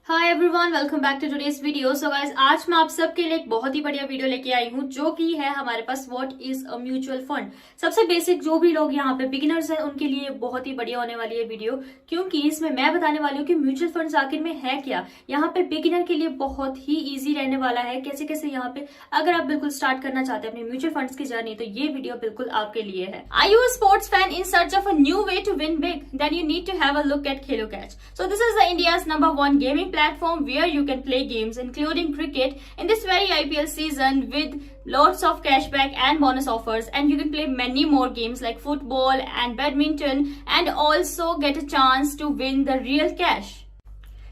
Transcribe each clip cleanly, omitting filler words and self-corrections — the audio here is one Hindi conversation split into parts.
Hi everyone, welcome back to today's video. So guys, आज मैं आप सबके लिए एक बहुत ही बढ़िया वीडियो लेके आई हूँ जो कि है हमारे पास what is a mutual fund. सबसे बेसिक जो भी लोग यहाँ पे बिगिनर्स हैं उनके लिए बहुत ही बढ़िया होने वाली है वीडियो, क्योंकि इसमें मैं बताने वाली हूँ कि म्यूचुअल फंड्स आखिर में है क्या। यहाँ पे बिगिनर के लिए बहुत ही ईजी रहने वाला है कैसे कैसे यहाँ पे अगर आप बिल्कुल स्टार्ट करना चाहते हैं अपने म्यूचुअल फंड्स की जर्नी, तो ये वीडियो बिल्कुल आपके लिए है। Are you a sports fan in search of a new way to win big? Then you need to have a look at Khelo Catch. So this is the India's number 1 gaming platform where you can play games including cricket in this very IPL season with lots of cashback and bonus offers, and you can play many more games like football and badminton and also get a chance to win the real cash.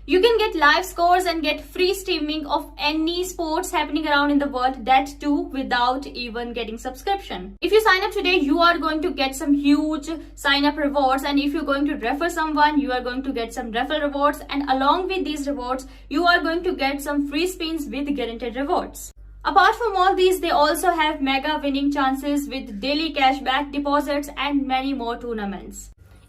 You can get live scores and get free streaming of any sports happening around in the world, that too without even getting subscription. If you sign up today, you are going to get some huge sign up rewards, and if you're going to refer someone, you are going to get some referral rewards, and along with these rewards, you are going to get some free spins with guaranteed rewards. Apart from all these, they also have mega winning chances with daily cashback deposits and many more tournaments.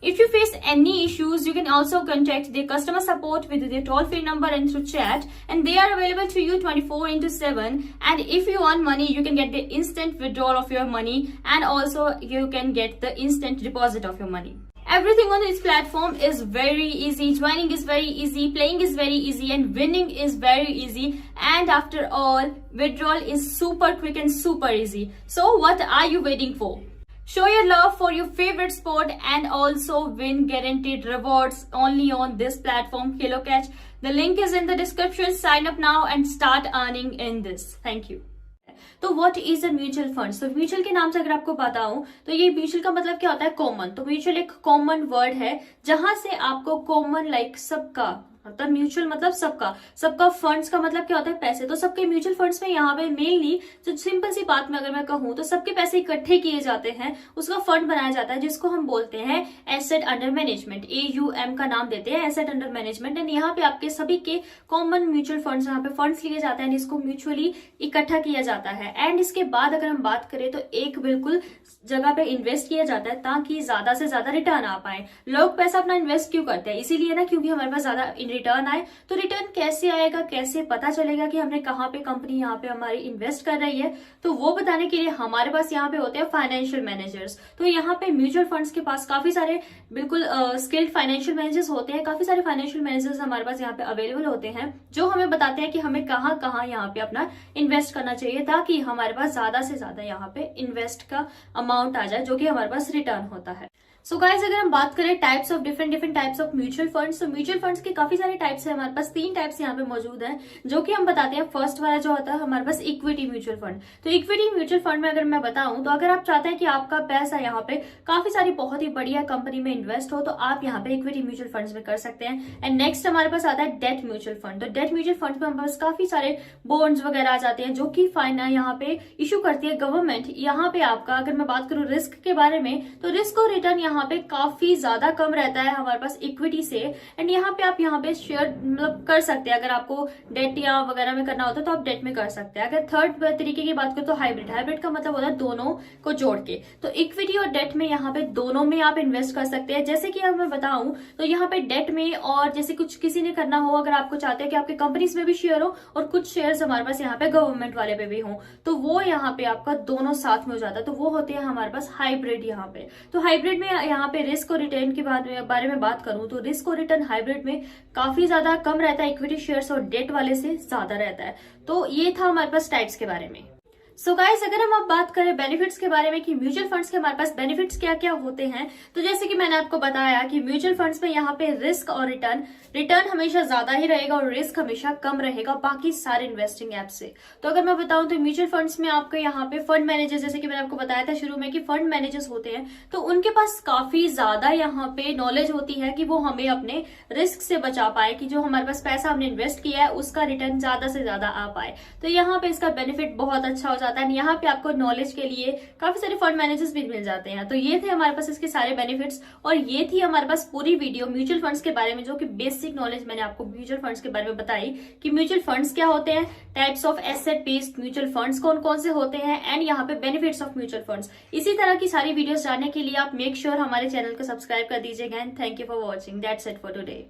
If you face any issues, you can also contact their customer support with their toll-free number and through chat, and they are available to you 24/7. And if you want money, you can get the instant withdrawal of your money, and also you can get the instant deposit of your money. Everything on this platform is very easy. Joining is very easy, playing is very easy, and winning is very easy. And after all, withdrawal is super quick and super easy. So what are you waiting for? Show your love for your favorite sport and also win guaranteed rewards only on this platform, Khelo Catch. The link is in the description. Sign up now and start earning in this. Thank you. तो what is a mutual fund? तो म्यूचुअल के नाम से अगर आपको पता हो तो ये म्यूचुअल का मतलब क्या होता है? कॉमन। तो म्यूचुअल एक कॉमन वर्ड है जहां से आपको कॉमन लाइक सबका मतलब म्यूचुअल मतलब सबका फंड्स का मतलब क्या होता है? पैसे। तो सबके म्यूचुअल फंड्स में यहाँ पे मेनली जो सिंपल सी बात में अगर मैं कहूँ तो सबके पैसे इकट्ठे किए जाते हैं, उसका फंड बनाया जाता है जिसको हम बोलते हैं एसेट अंडर मैनेजमेंट। AUM का नाम देते हैं, एसेट अंडर मैनेजमेंट। एंड यहाँ पे आपके सभी के कॉमन म्यूचुअल फंड्स, यहाँ पे फंड्स लिए जाते हैं, इसको म्यूचुअली इकट्ठा किया जाता है। एंड इसके बाद अगर हम बात करें तो एक बिल्कुल जगह पे इन्वेस्ट किया जाता है ताकि ज्यादा से ज्यादा रिटर्न आ पाए। लोग पैसा अपना इन्वेस्ट क्यों करते हैं? इसीलिए ना, क्योंकि हमारे पास ज्यादा रिटर्न आए। तो रिटर्न कैसे आएगा, कैसे पता चलेगा कि हमने कहाँ पे कंपनी यहाँ पे हमारी इन्वेस्ट कर रही है, तो वो बताने के लिए हमारे पास यहाँ पे होते हैं फाइनेंशियल मैनेजर्स। तो यहाँ पे म्यूचुअल फंड्स के पास काफी सारे बिल्कुल स्किल्ड फाइनेंशियल मैनेजर्स होते हैं। काफी सारे फाइनेंशियल मैनेजर्स हमारे पास यहाँ पे अवेलेबल होते हैं जो हमें बताते हैं कि हमें कहाँ कहाँ यहाँ पे अपना इन्वेस्ट करना चाहिए ताकि हमारे पास ज्यादा से ज्यादा यहाँ पे इन्वेस्ट का अमाउंट आ जाए जो कि हमारे पास रिटर्न होता है। सो गाइस, अगर हम बात करें types of different types of mutual funds, तो म्यूचुअल फंड्स के काफी सारे टाइप्स हैं। हमारे पास 3 टाइप्स यहाँ पे मौजूद हैं जो कि हम बताते हैं। फर्स्ट वाला जो होता है हमारे पास इक्विटी म्यूचुअल फंड। तो इक्विटी म्यूचुअल फंड में अगर मैं बताऊं तो अगर आप चाहते हैं कि आपका पैसा यहाँ पे काफी सारी बहुत ही बढ़िया कंपनी में इन्वेस्ट हो तो आप यहाँ पे इक्विटी म्यूचुअल फंड्स में कर सकते हैं। एंड नेक्स्ट हमारे पास आता है डेट म्यूचुअल फंड। तो डेट म्यूचुअल फंड में हमारे पास काफी सारे बॉन्ड्स वगैरह आ जाते हैं जो कि फाइनेंस यहाँ पे इशू करती है गवर्नमेंट। यहाँ पे आपका अगर मैं बात करूं रिस्क के बारे में तो रिस्क और रिटर्न यहाँ पे काफी ज्यादा कम रहता है हमारे पास इक्विटी से। एंड यहाँ पे आप यहाँ पे शेयर मतलब कर सकते हैं। अगर आपको डेट या वगैरह में करना होता है तो आप डेट में कर सकते हैं। अगर थर्ड तरीके की बात करें तो हाइब्रिड का मतलब होता है दोनों को जोड़ के। तो इक्विटी और डेट में यहाँ पे दोनों में आप इन्वेस्ट कर सकते हैं। जैसे कि अब मैं बताऊं तो यहाँ पे डेट में, और जैसे कुछ किसी ने करना हो, अगर आपको चाहते हैं कि आपके कंपनीज में भी शेयर हो और कुछ शेयर हमारे पास यहाँ पे गवर्नमेंट वाले पे भी हो, तो वो यहाँ पे आपका दोनों साथ में हो जाता है। तो वो होते हैं हमारे पास हाइब्रिड यहाँ पे। तो हाइब्रिड में यहाँ पे रिस्क और रिटर्न के बारे में बात करूं तो रिस्क और रिटर्न हाइब्रिड में काफी ज्यादा कम रहता है, इक्विटी शेयर्स और डेट वाले से ज्यादा रहता है। तो ये था हमारे पास टाइप्स के बारे में। सो गाइस, अगर हम अब बात करें बेनिफिट्स के बारे में कि म्यूचुअल फंड्स के हमारे पास बेनिफिट्स क्या क्या होते हैं, तो जैसे कि मैंने आपको बताया कि म्यूचुअल फंड्स में यहाँ पे रिस्क और रिटर्न हमेशा ज्यादा ही रहेगा और रिस्क हमेशा कम रहेगा बाकी सारे इन्वेस्टिंग ऐप से। तो अगर मैं बताऊं तो म्यूचुअल फंड्स में आपके यहाँ पे फंड मैनेजर, जैसे कि मैंने आपको बताया था शुरू में कि फंड मैनेजर्स होते हैं, तो उनके पास काफी ज्यादा यहाँ पे नॉलेज होती है कि वो हमें अपने रिस्क से बचा पाए, कि जो हमारे पास पैसा हमने इन्वेस्ट किया है उसका रिटर्न ज्यादा से ज्यादा आ पाए। तो यहाँ पे इसका बेनिफिट बहुत अच्छा हो जाता है। यहाँ पे आपको नॉलेज के लिए काफी सारे फंड मैनेजर्स भी मिल जाते हैं। तो ये थे हमारे पास इसके सारे बेनिफिट्स, और ये थी हमारे पास पूरी वीडियो म्यूचुअल फंड्स के बारे में, जो कि बेसिक नॉलेज मैंने आपको म्यूचुअल फंड्स के बारे में बताई कि म्यूचुअल फंड्स क्या होते हैं, types of asset based mutual funds कौन कौन से होते हैं, एंड यहाँ पे बेनिफिट्स ऑफ म्यूचुअल फंड्स। इसी तरह की सारी वीडियोस जानने के लिए आप मेक श्योर हमारे चैनल को सब्सक्राइब कर दीजिएगा। And thank you for watching. That's it for today.